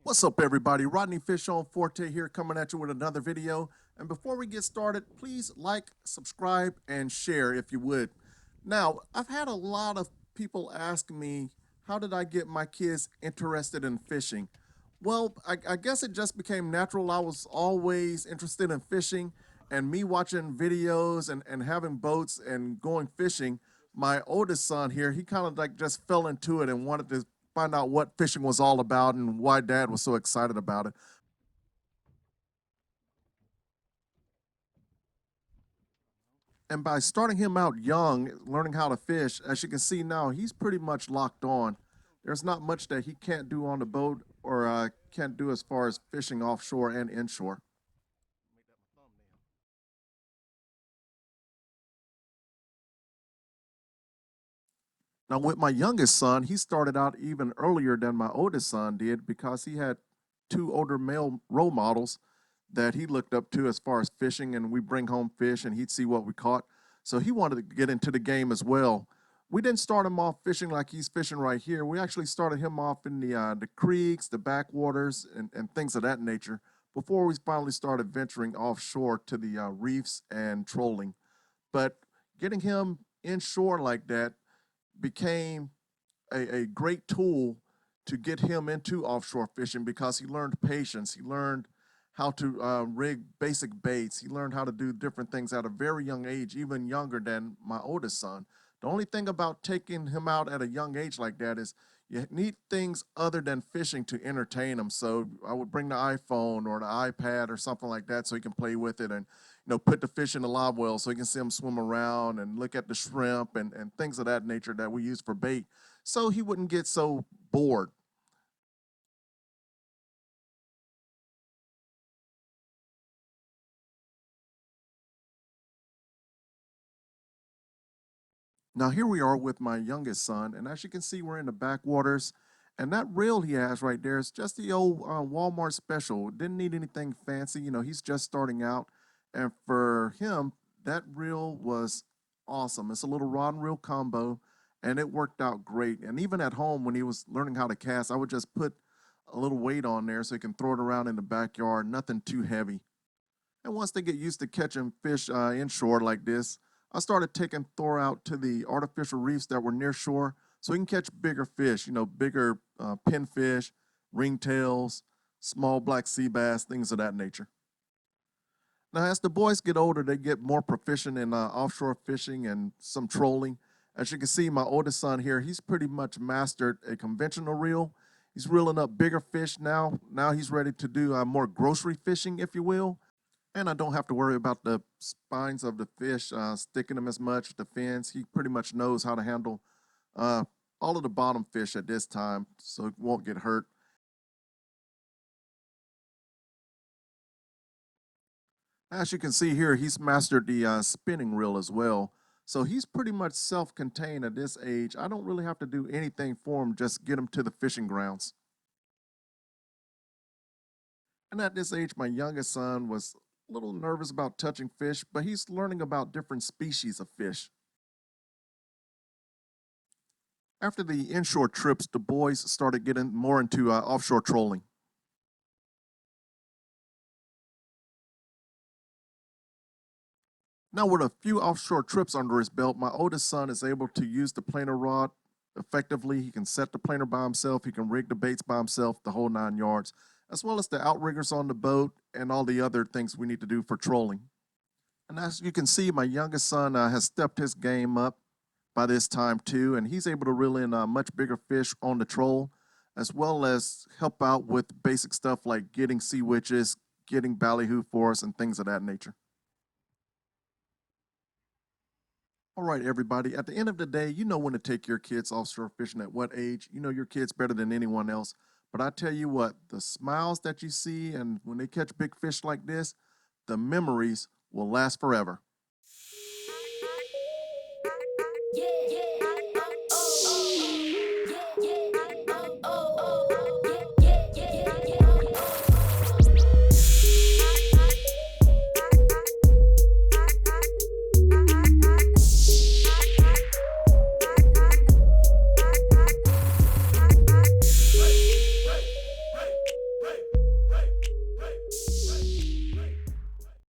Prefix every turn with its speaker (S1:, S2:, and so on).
S1: What's up, everybody? Rodney Fish on Forte here, coming at you with another video. And before we get started, please like, subscribe, and share if you would. Now, I've had a lot of people ask me, how did I get my kids interested in fishing? Well, I guess it just became natural. I was always interested in fishing, and me watching videos and having boats and going fishing. My oldest son here, he kind of like just fell into it and wanted to find out what fishing was all about and why dad was so excited about it. And by starting him out young, learning how to fish, as you can see now, he's pretty much locked on. There's not much that he can't do on the boat or can't do as far as fishing offshore and inshore. Now, with my youngest son, he started out even earlier than my oldest son did because he had two older male role models that he looked up to as far as fishing, and we bring home fish and he'd see what we caught. So he wanted to get into the game as well. We didn't start him off fishing like he's fishing right here. We actually started him off in the creeks, the backwaters, and things of that nature before we finally started venturing offshore to the reefs and trolling. But getting him inshore like that became a great tool to get him into offshore fishing because he learned patience. He learned how to rig basic baits. He learned how to do different things at a very young age, even younger than my oldest son. The only thing about taking him out at a young age like that is you need things other than fishing to entertain him. So I would bring the iPhone or the iPad or something like that so he can play with it and put the fish in the live well so he can see them swim around and look at the shrimp and things of that nature that we use for bait so he wouldn't get so bored. Now here we are with my youngest son, and as you can see, we're in the backwaters, and that reel he has right there is just the old Walmart special. Didn't need anything fancy, he's just starting out, and for him, that reel was awesome. It's a little rod and reel combo, and it worked out great. And even at home, when he was learning how to cast, I would just put a little weight on there so he can throw it around in the backyard, nothing too heavy. And once they get used to catching fish inshore like this, I started taking Thor out to the artificial reefs that were near shore so he can catch bigger fish, bigger pinfish, ringtails, small black sea bass, things of that nature. Now, as the boys get older, they get more proficient in offshore fishing and some trolling. As you can see, my oldest son here, he's pretty much mastered a conventional reel. He's reeling up bigger fish now. Now he's ready to do more grocery fishing, if you will, and I don't have to worry about the spines of the fish sticking him as much, the fins. He pretty much knows how to handle uh, all of the bottom fish at this time, so it won't get hurt. As you can see here, he's mastered the spinning reel as well. So he's pretty much self-contained at this age. I don't really have to do anything for him, just get him to the fishing grounds. And at this age, my youngest son was a little nervous about touching fish, but he's learning about different species of fish. After the inshore trips, the boys started getting more into offshore trolling. Now, with a few offshore trips under his belt, my oldest son is able to use the planer rod effectively. He can set the planer by himself, he can rig the baits by himself, the whole 9 yards, as well as the outriggers on the boat and all the other things we need to do for trolling. And as you can see, my youngest son has stepped his game up by this time too, and he's able to reel in much bigger fish on the troll, as well as help out with basic stuff like getting sea witches, getting ballyhoo for us, and things of that nature. All right, everybody. At the end of the day, you know when to take your kids offshore fishing at what age. You know your kids better than anyone else. But I tell you what, the smiles that you see and when they catch big fish like this, the memories will last forever.
S2: Yeah, yeah.